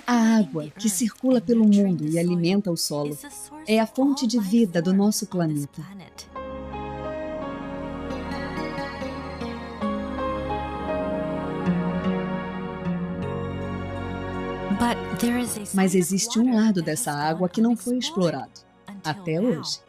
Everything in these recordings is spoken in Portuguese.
A água que circula pelo mundo e alimenta o solo é a fonte de vida do nosso planeta. Mas existe um lado dessa água que não foi explorado, até hoje.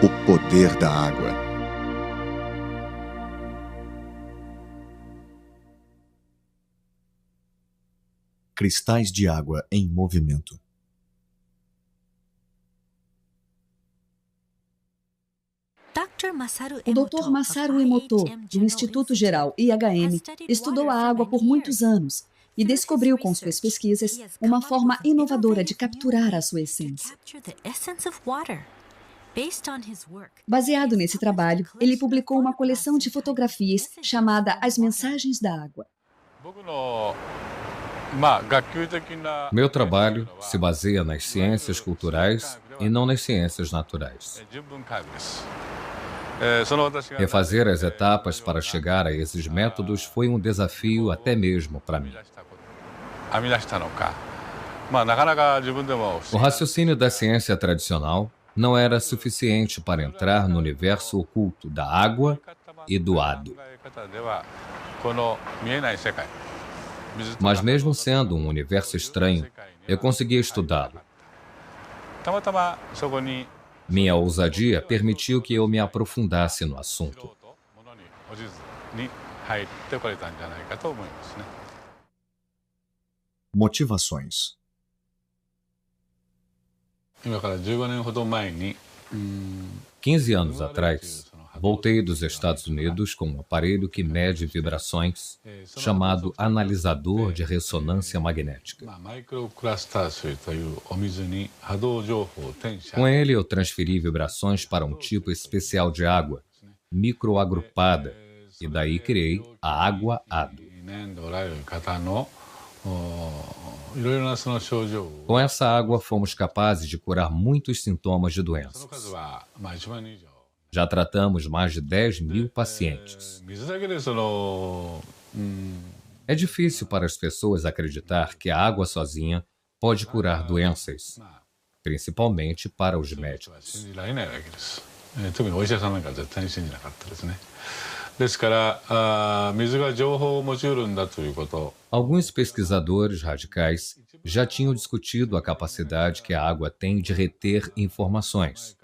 O poder da água. Cristais de água em movimento. O Dr. Masaru Emoto, do Instituto Geral IHM, estudou a água por muitos anos e descobriu com suas pesquisas uma forma inovadora de capturar a sua essência. Baseado nesse trabalho, ele publicou uma coleção de fotografias chamada As Mensagens da Água. Meu trabalho se baseia nas ciências culturais e não nas ciências naturais. Refazer as etapas para chegar a esses métodos foi um desafio até mesmo para mim. O raciocínio da ciência tradicional não era suficiente para entrar no universo oculto da água e do hado. Mas mesmo sendo um universo estranho, eu conseguia estudá-lo. Minha ousadia permitiu que eu me aprofundasse no assunto. Motivações. 15 anos atrás, voltei dos Estados Unidos com um aparelho que mede vibrações, chamado analisador de ressonância magnética. Com ele, eu transferi vibrações para um tipo especial de água, microagrupada, e daí criei a água-hado. Com essa água, fomos capazes de curar muitos sintomas de doenças. Já tratamos mais de 10.000 pacientes. É difícil para as pessoas acreditar que a água sozinha pode curar doenças, principalmente para os médicos. Alguns pesquisadores radicais já tinham discutido a capacidade que a água tem de reter informações,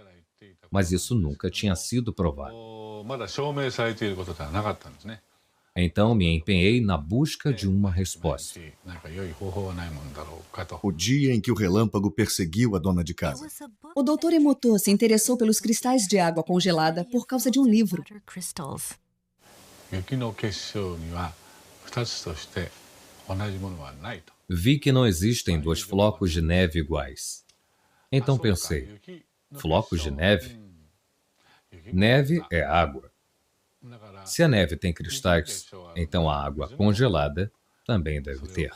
mas isso nunca tinha sido provado. Então me empenhei na busca de uma resposta. O dia em que o relâmpago perseguiu a dona de casa. O Dr. Emoto se interessou pelos cristais de água congelada por causa de um livro. Vi que não existem dois flocos de neve iguais. Então pensei, flocos de neve? Neve é água. Se a neve tem cristais, então a água congelada também deve ter.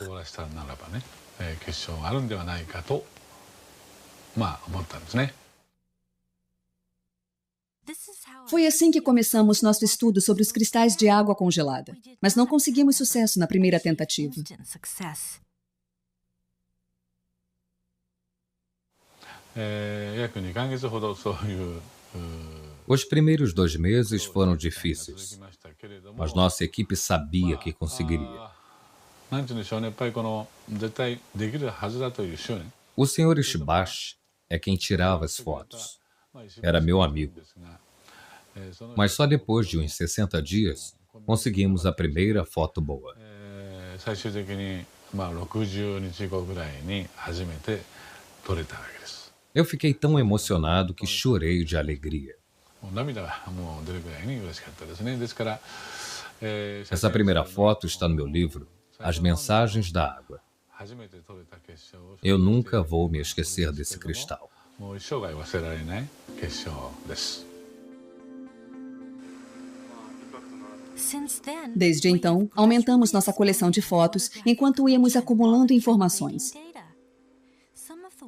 Foi assim que começamos nosso estudo sobre os cristais de água congelada, mas não conseguimos sucesso na primeira tentativa. Os primeiros 2 meses foram difíceis, mas nossa equipe sabia que conseguiria. O Sr. Ishibashi é quem tirava as fotos. Era meu amigo. Mas só depois de uns 60 dias, conseguimos a primeira foto boa. Eu fiquei tão emocionado que chorei de alegria. Essa primeira foto está no meu livro, As Mensagens da Água. Eu nunca vou me esquecer desse cristal. Desde então, aumentamos nossa coleção de fotos enquanto íamos acumulando informações.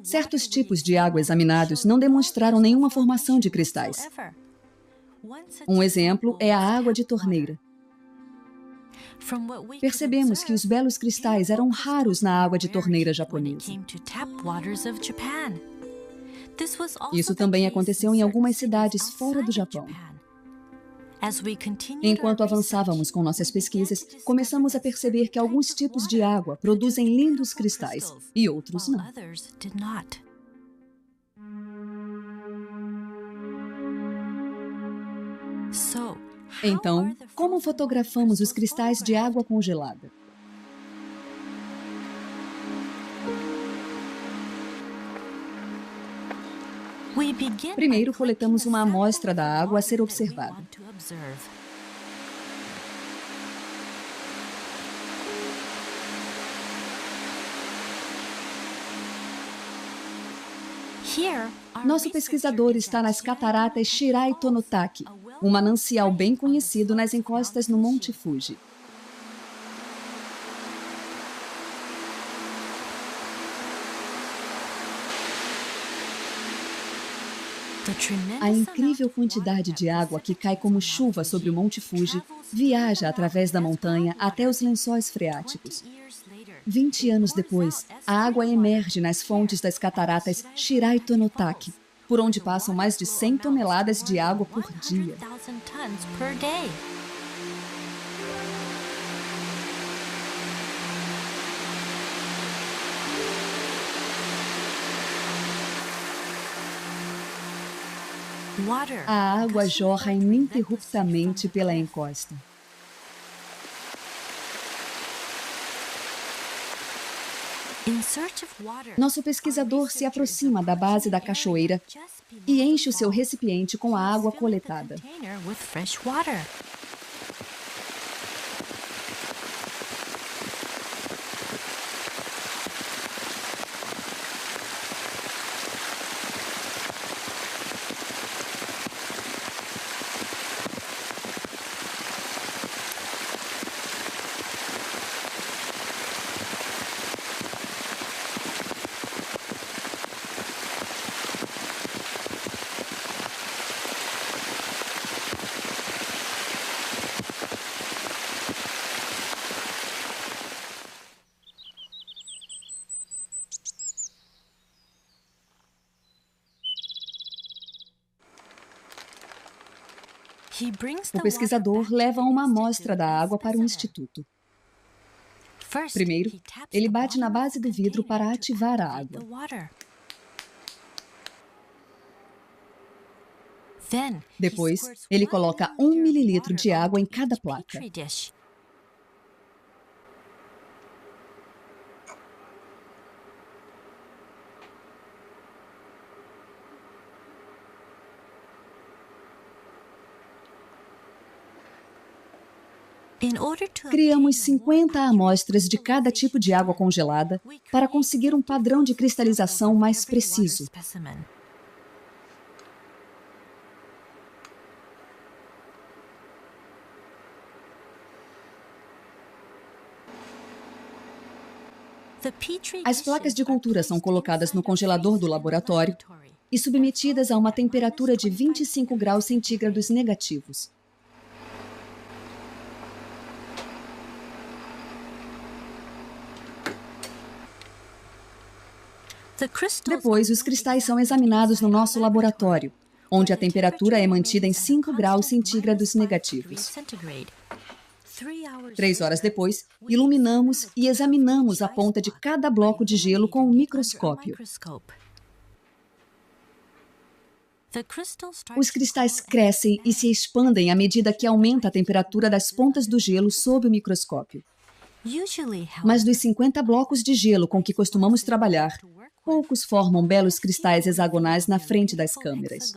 Certos tipos de água examinados não demonstraram nenhuma formação de cristais. Um exemplo é a água de torneira. Percebemos que os belos cristais eram raros na água de torneira japonesa. Isso também aconteceu em algumas cidades fora do Japão. Enquanto avançávamos com nossas pesquisas, começamos a perceber que alguns tipos de água produzem lindos cristais e outros não. Então, como fotografamos os cristais de água congelada? Primeiro, coletamos uma amostra da água a ser observada. Nosso pesquisador está nas cataratas Shirai Tonotaki, um manancial bem conhecido nas encostas no Monte Fuji. A incrível quantidade de água que cai como chuva sobre o Monte Fuji viaja através da montanha até os lençóis freáticos. 20 anos depois, a água emerge nas fontes das cataratas Shirai Tonotaki, por onde passam mais de 100 toneladas de água por dia. A água jorra ininterruptamente pela encosta. Nosso pesquisador se aproxima da base da cachoeira e enche o seu recipiente com a água coletada. O pesquisador leva uma amostra da água para o instituto. Primeiro, ele bate na base do vidro para ativar a água. Depois, ele coloca 1 mililitro de água em cada placa. Criamos 50 amostras de cada tipo de água congelada para conseguir um padrão de cristalização mais preciso. As placas de cultura são colocadas no congelador do laboratório e submetidas a uma temperatura de 25 graus centígrados negativos. Depois, os cristais são examinados no nosso laboratório, onde a temperatura é mantida em 5 graus centígrados negativos. 3 horas depois, iluminamos e examinamos a ponta de cada bloco de gelo com um microscópio. Os cristais crescem e se expandem à medida que aumenta a temperatura das pontas do gelo sob o microscópio. Mas dos 50 blocos de gelo com que costumamos trabalhar, poucos formam belos cristais hexagonais na frente das câmeras.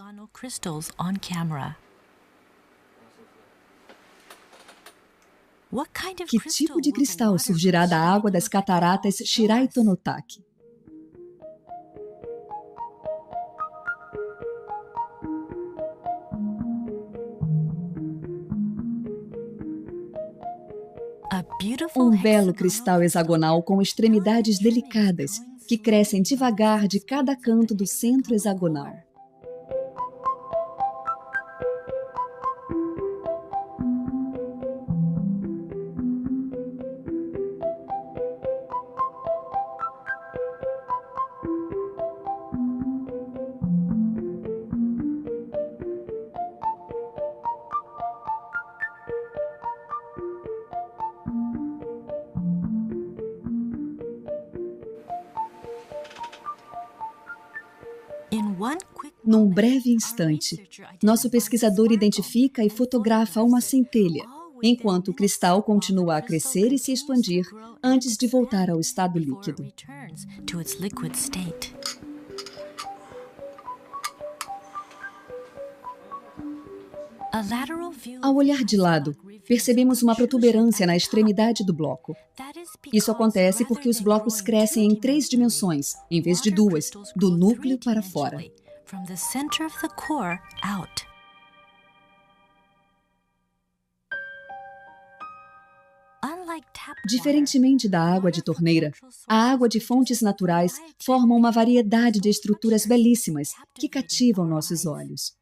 Que tipo de cristal surgirá da água das cataratas Shirai Tonotaki? Um belo cristal hexagonal com extremidades delicadas, que crescem devagar de cada canto do centro hexagonal. Num breve instante, nosso pesquisador identifica e fotografa uma centelha, enquanto o cristal continua a crescer e se expandir antes de voltar ao estado líquido. Ao olhar de lado, percebemos uma protuberância na extremidade do bloco. Isso acontece porque os blocos crescem em 3 dimensões, em vez de 2, do núcleo para fora. Diferentemente da água de torneira, a água de fontes naturais forma uma variedade de estruturas belíssimas que cativam nossos olhos.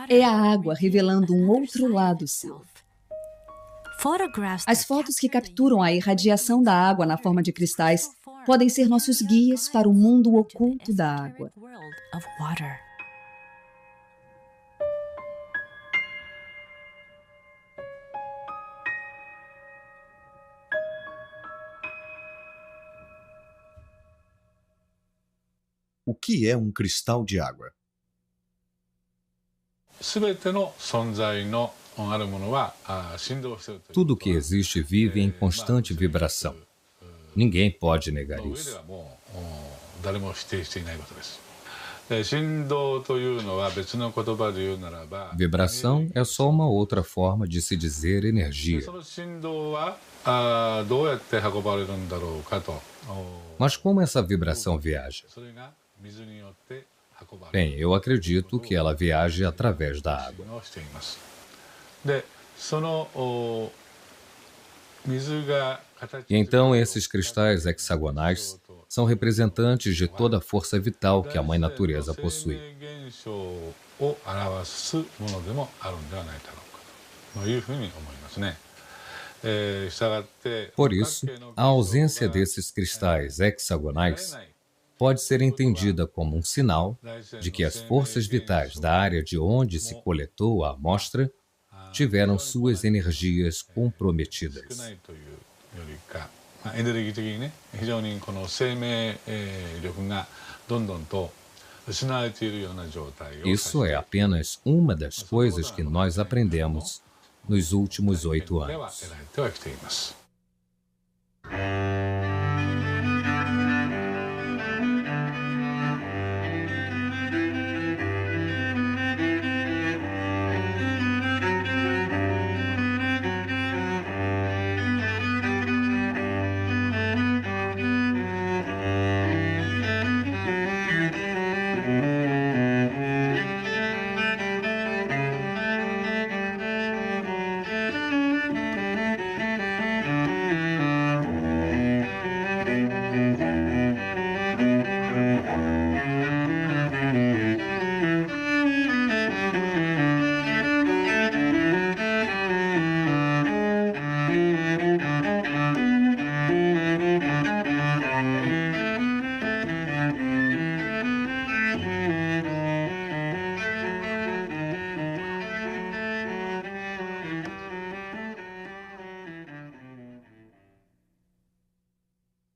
É a água revelando um outro lado seu. As fotos que capturam a irradiação da água na forma de cristais podem ser nossos guias para o mundo oculto da água. O que é um cristal de água? Tudo que existe vive em constante vibração. Ninguém pode negar isso. Vibração é só uma outra forma de se dizer energia. Mas como essa vibração viaja? Bem, eu acredito que ela viaja através da água. E então esses cristais hexagonais são representantes de toda a força vital que a Mãe Natureza possui. Por isso, a ausência desses cristais hexagonais pode ser entendida como um sinal de que as forças vitais da área de onde se coletou a amostra tiveram suas energias comprometidas. Isso é apenas uma das coisas que nós aprendemos nos últimos 8 anos.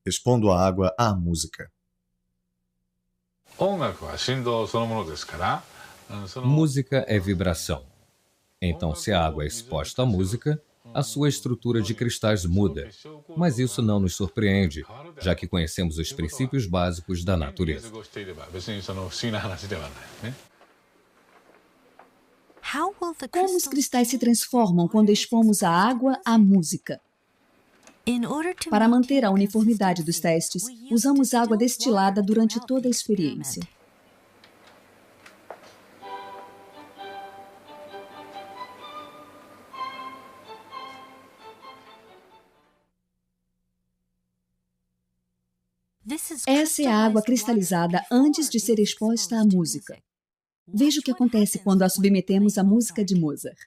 Respondo à água à música. Música é vibração. Então, se a água é exposta à música, a sua estrutura de cristais muda, mas isso não nos surpreende, já que conhecemos os princípios básicos da natureza. Como os cristais se transformam quando expomos a água à música? Para manter a uniformidade dos testes, usamos água destilada durante toda a experiência. Essa é a água cristalizada antes de ser exposta à música. Veja o que acontece quando a submetemos à música de Mozart.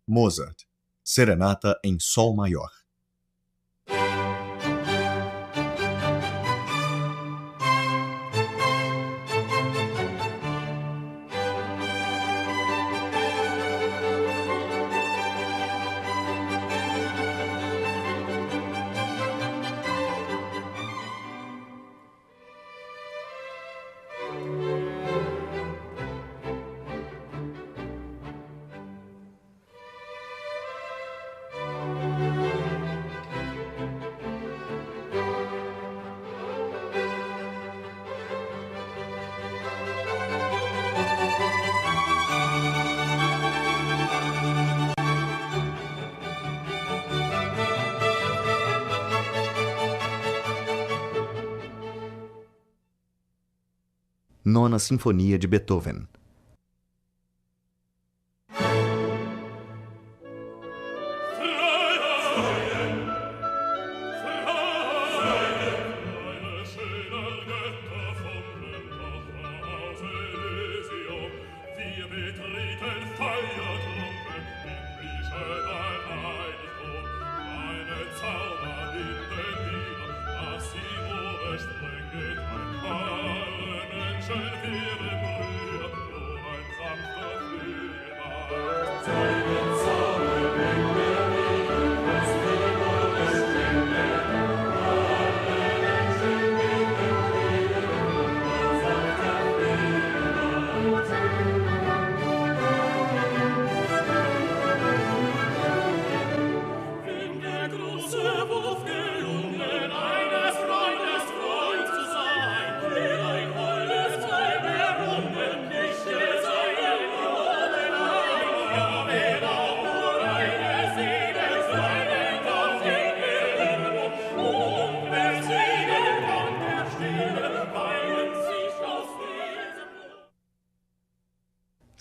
Mozart, Serenata em Sol Maior. Nona Sinfonia de Beethoven.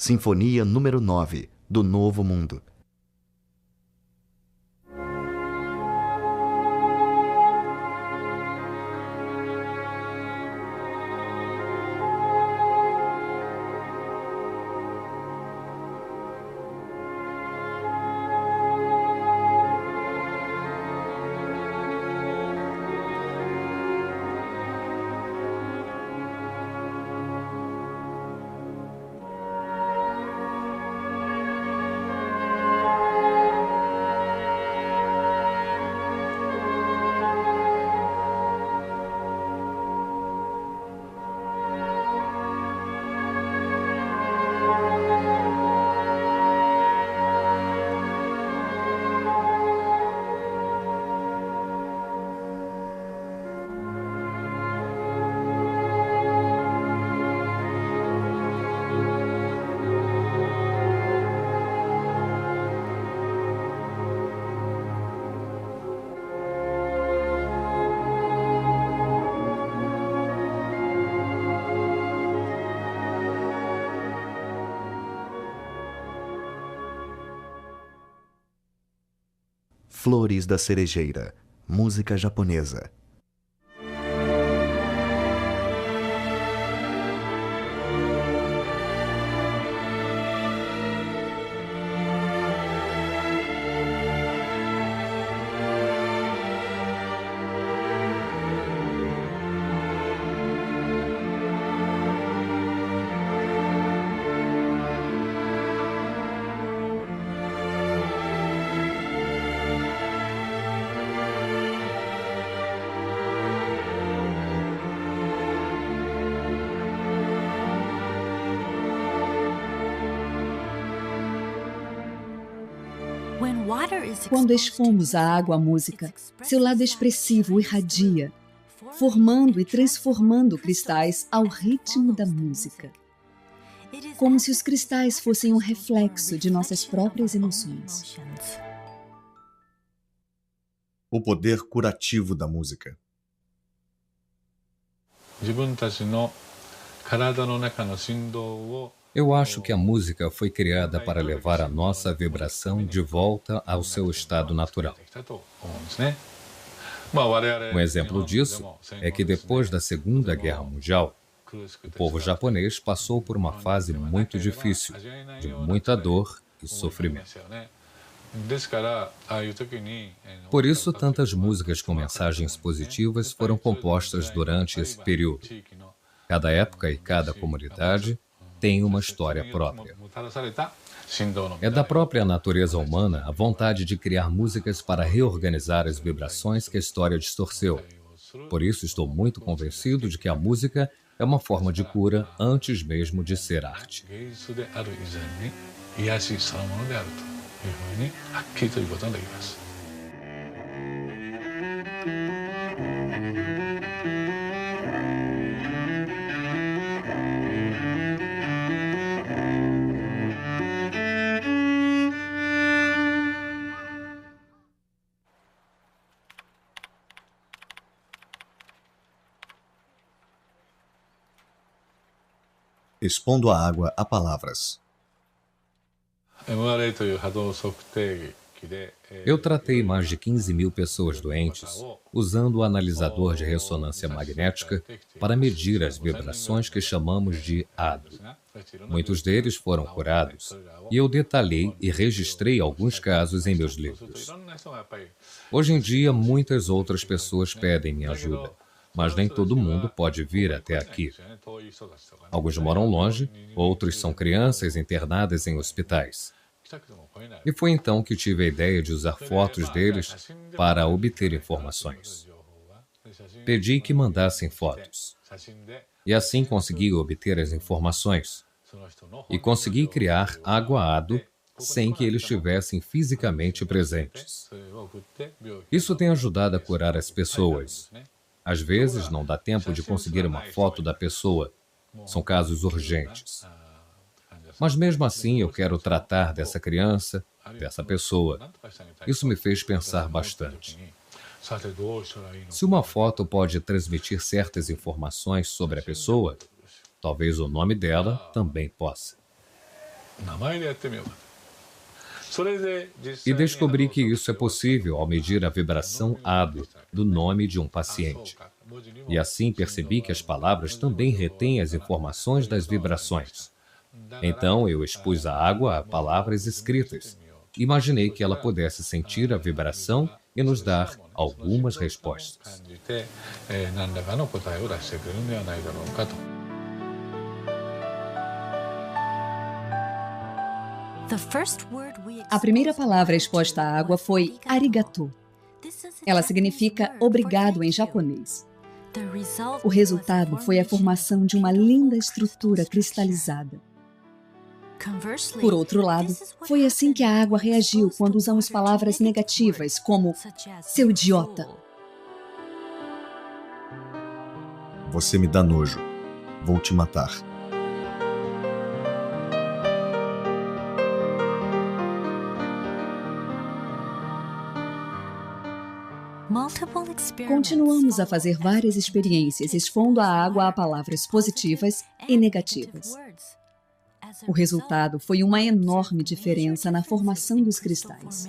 Sinfonia número 9, do Novo Mundo. Flores da Cerejeira, música japonesa. Quando expomos a água à música, seu lado expressivo irradia, formando e transformando cristais ao ritmo da música. Como se os cristais fossem um reflexo de nossas próprias emoções. O poder curativo da música. Eu acho que a música foi criada para levar a nossa vibração de volta ao seu estado natural. Um exemplo disso é que depois da Segunda Guerra Mundial, o povo japonês passou por uma fase muito difícil, de muita dor e sofrimento. Por isso, tantas músicas com mensagens positivas foram compostas durante esse período. Cada época e cada comunidade tem uma história própria. É da própria natureza humana a vontade de criar músicas para reorganizar as vibrações que a história distorceu. Por isso, estou muito convencido de que a música é uma forma de cura antes mesmo de ser arte. Expondo a água a palavras. Eu tratei mais de 15 mil pessoas doentes usando o analisador de ressonância magnética para medir as vibrações que chamamos de ADO. Muitos deles foram curados, e eu detalhei e registrei alguns casos em meus livros. Hoje em dia, muitas outras pessoas pedem minha ajuda, mas nem todo mundo pode vir até aqui. Alguns moram longe, outros são crianças internadas em hospitais. E foi então que tive a ideia de usar fotos deles para obter informações. Pedi que mandassem fotos. E assim consegui obter as informações. E consegui criar água ADO sem que eles estivessem fisicamente presentes. Isso tem ajudado a curar as pessoas. Às vezes não dá tempo de conseguir uma foto da pessoa. São casos urgentes. Mas mesmo assim eu quero tratar dessa criança, dessa pessoa. Isso me fez pensar bastante. Se uma foto pode transmitir certas informações sobre a pessoa, talvez o nome dela também possa. E descobri que isso é possível ao medir a vibração ADO do nome de um paciente. E assim percebi que as palavras também retêm as informações das vibrações. Então eu expus a água a palavras escritas. Imaginei que ela pudesse sentir a vibração e nos dar algumas respostas. A primeira palavra exposta à água foi arigato. Ela significa obrigado em japonês. O resultado foi a formação de uma linda estrutura cristalizada. Por outro lado, foi assim que a água reagiu quando usamos palavras negativas, como seu idiota. Você me dá nojo. Vou te matar. Continuamos a fazer várias experiências expondo a água a palavras positivas e negativas. O resultado foi uma enorme diferença na formação dos cristais.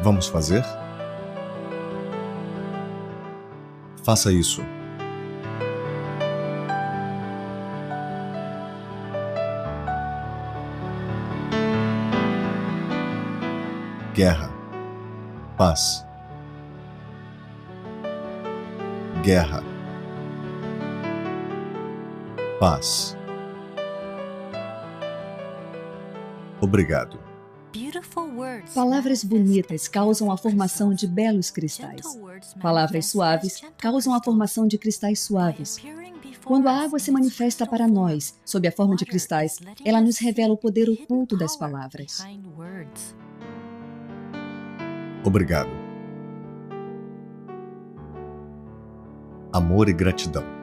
Vamos fazer? Faça isso. Guerra. Paz. Guerra. Paz. Obrigado. Palavras bonitas causam a formação de belos cristais. Palavras suaves causam a formação de cristais suaves. Quando a água se manifesta para nós, sob a forma de cristais, ela nos revela o poder oculto das palavras. Obrigado. Amor e gratidão.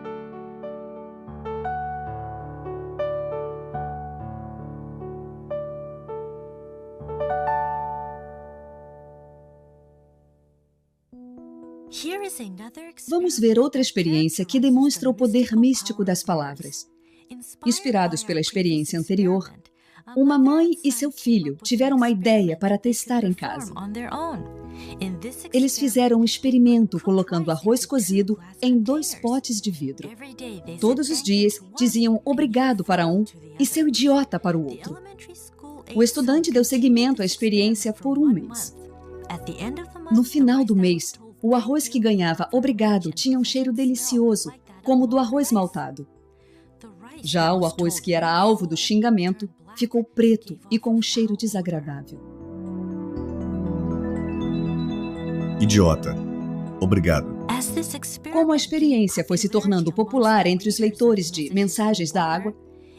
Vamos ver outra experiência que demonstra o poder místico das palavras. Inspirados pela experiência anterior, uma mãe e seu filho tiveram uma ideia para testar em casa. Eles fizeram um experimento colocando arroz cozido em 2 potes de vidro. Todos os dias diziam obrigado para um e seu idiota para o outro. O estudante deu seguimento à experiência por 1 mês. No final do mês, o arroz que ganhava obrigado tinha um cheiro delicioso, como o do arroz maltado. Já o arroz que era alvo do xingamento ficou preto e com um cheiro desagradável. Idiota. Obrigado. Como a experiência foi se tornando popular entre os leitores de Mensagens da Água,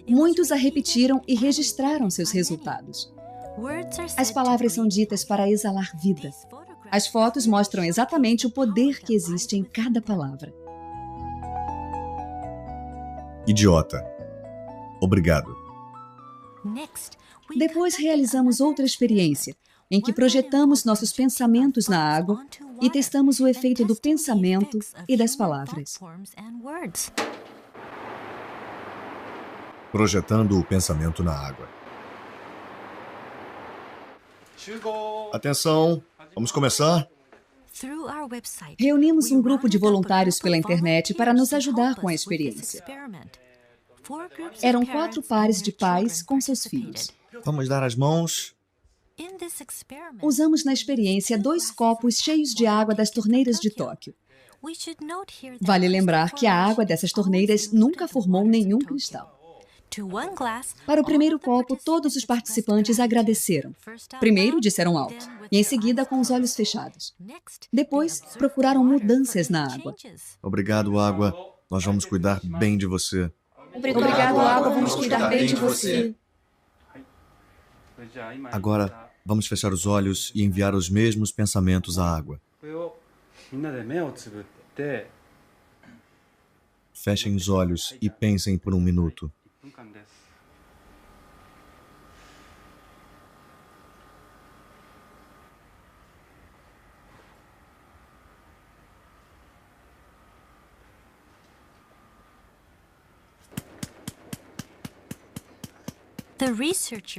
muitos a repetiram e registraram seus resultados. As palavras são ditas para exalar vida. As fotos mostram exatamente o poder que existe em cada palavra. Idiota. Obrigado. Depois realizamos outra experiência, em que projetamos nossos pensamentos na água e testamos o efeito do pensamento e das palavras. Projetando o pensamento na água. Atenção, vamos começar? Reunimos um grupo de voluntários pela internet para nos ajudar com a experiência. Eram 4 pares de pais com seus filhos. Vamos dar as mãos. Usamos na experiência 2 copos cheios de água das torneiras de Tóquio. Vale lembrar que a água dessas torneiras nunca formou nenhum cristal. Para o primeiro copo, todos os participantes agradeceram. Primeiro disseram alto, e em seguida com os olhos fechados. Depois, procuraram mudanças na água. Obrigado, água. Nós vamos cuidar bem de você. Obrigado, água. Vamos cuidar bem de você. Agora, vamos fechar os olhos e enviar os mesmos pensamentos à água. Fechem os olhos e pensem por 1 minuto.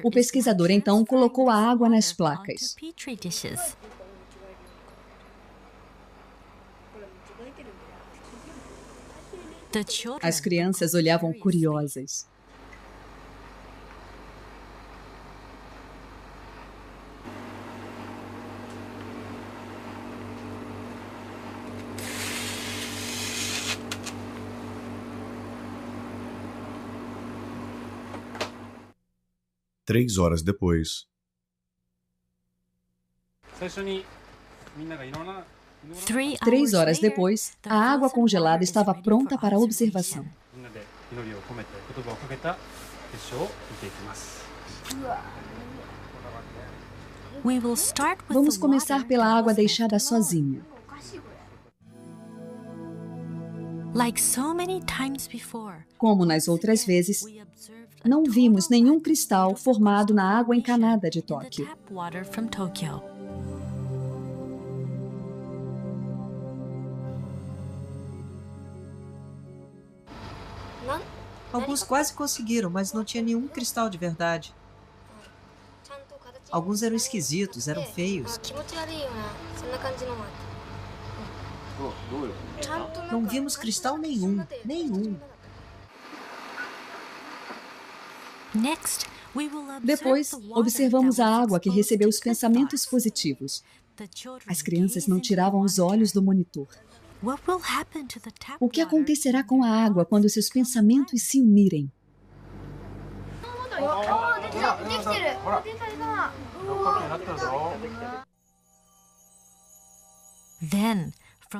O pesquisador então colocou a água nas placas. As crianças olhavam curiosas. Três horas depois. 3 horas depois, a água congelada estava pronta para observação. Vamos começar pela água deixada sozinha. Como nas outras vezes, não vimos nenhum cristal formado na água encanada de Tóquio. Alguns quase conseguiram, mas não tinha nenhum cristal de verdade. Alguns eram esquisitos, eram feios. Não vimos cristal nenhum, nenhum. Depois, observamos a água que recebeu os pensamentos positivos. As crianças não tiravam os olhos do monitor. O que acontecerá com a água quando seus pensamentos se unirem?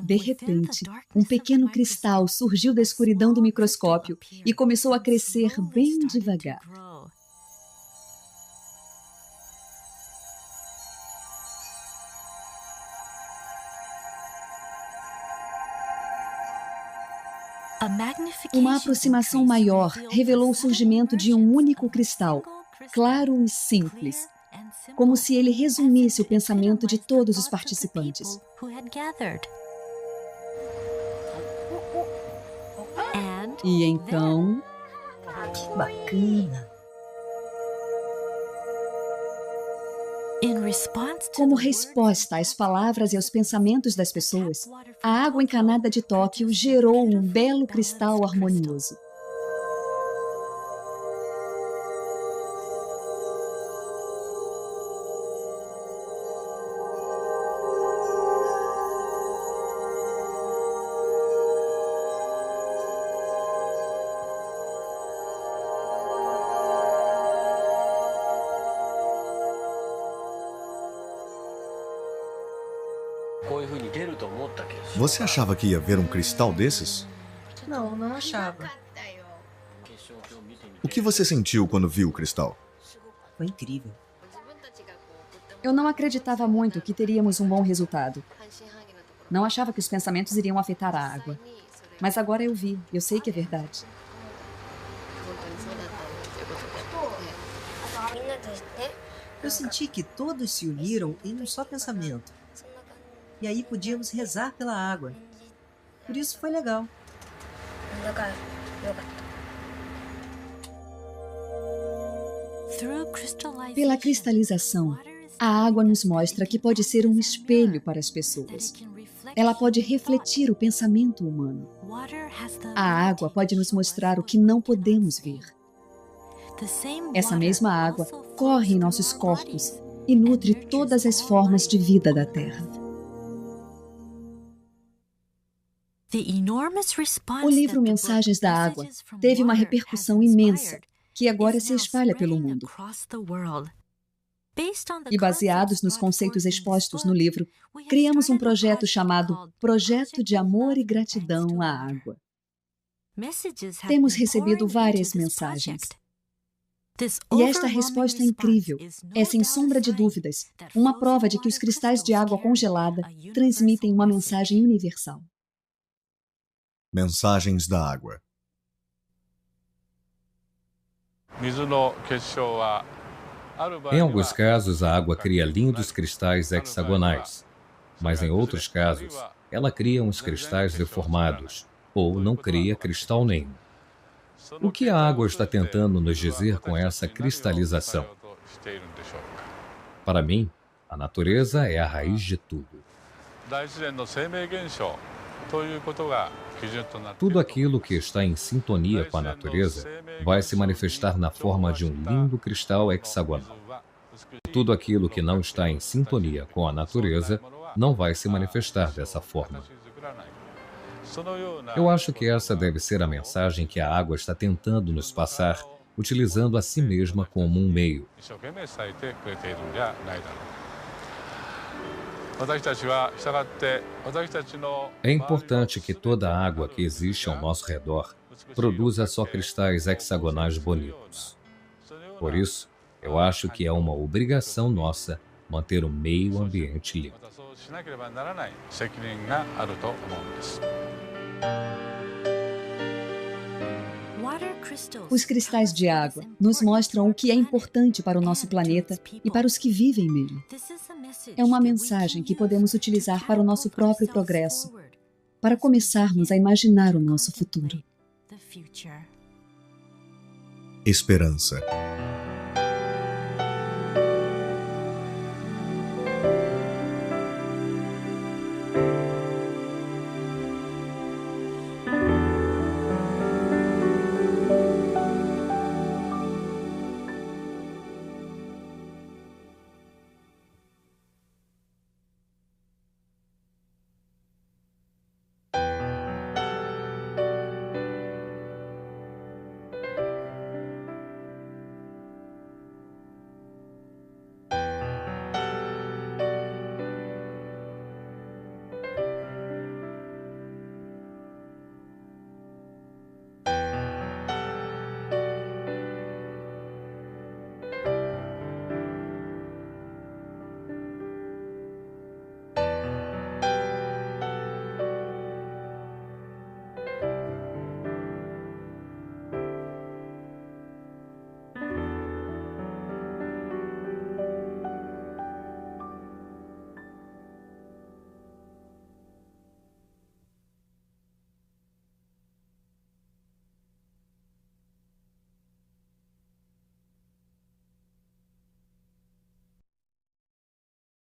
De repente, um pequeno cristal surgiu da escuridão do microscópio e começou a crescer bem devagar. Uma aproximação maior revelou o surgimento de um único cristal, claro e simples, como se ele resumisse o pensamento de todos os participantes. E então... Que bacana! Como resposta às palavras e aos pensamentos das pessoas, a água encanada de Tóquio gerou um belo cristal harmonioso. Você achava que ia ver um cristal desses? Não, não achava. O que você sentiu quando viu o cristal? Foi incrível. Eu não acreditava muito que teríamos um bom resultado. Não achava que os pensamentos iriam afetar a água. Mas agora eu vi, eu sei que é verdade. Eu senti que todos se uniram em um só pensamento. E aí podíamos rezar pela água. Por isso foi legal. Pela cristalização, a água nos mostra que pode ser um espelho para as pessoas. Ela pode refletir o pensamento humano. A água pode nos mostrar o que não podemos ver. Essa mesma água corre em nossos corpos e nutre todas as formas de vida da Terra. O livro Mensagens da Água teve uma repercussão imensa, que agora se espalha pelo mundo. E baseados nos conceitos expostos no livro, criamos um projeto chamado Projeto de Amor e Gratidão à Água. Temos recebido várias mensagens. E esta resposta incrível é, sem sombra de dúvidas, uma prova de que os cristais de água congelada transmitem uma mensagem universal. Mensagens da água. Em alguns casos, a água cria lindos cristais hexagonais, mas em outros casos, ela cria uns cristais deformados, ou não cria cristal nenhum. O que a água está tentando nos dizer com essa cristalização? Para mim, a natureza é a raiz de tudo. Tudo aquilo que está em sintonia com a natureza vai se manifestar na forma de um lindo cristal hexagonal. Tudo aquilo que não está em sintonia com a natureza não vai se manifestar dessa forma. Eu acho que essa deve ser a mensagem que a água está tentando nos passar, utilizando a si mesma como um meio. É importante que toda a água que existe ao nosso redor produza só cristais hexagonais bonitos. Por isso, eu acho que é uma obrigação nossa manter o meio ambiente limpo. Os cristais de água nos mostram o que é importante para o nosso planeta e para os que vivem nele. É uma mensagem que podemos utilizar para o nosso próprio progresso, para começarmos a imaginar o nosso futuro. Esperança.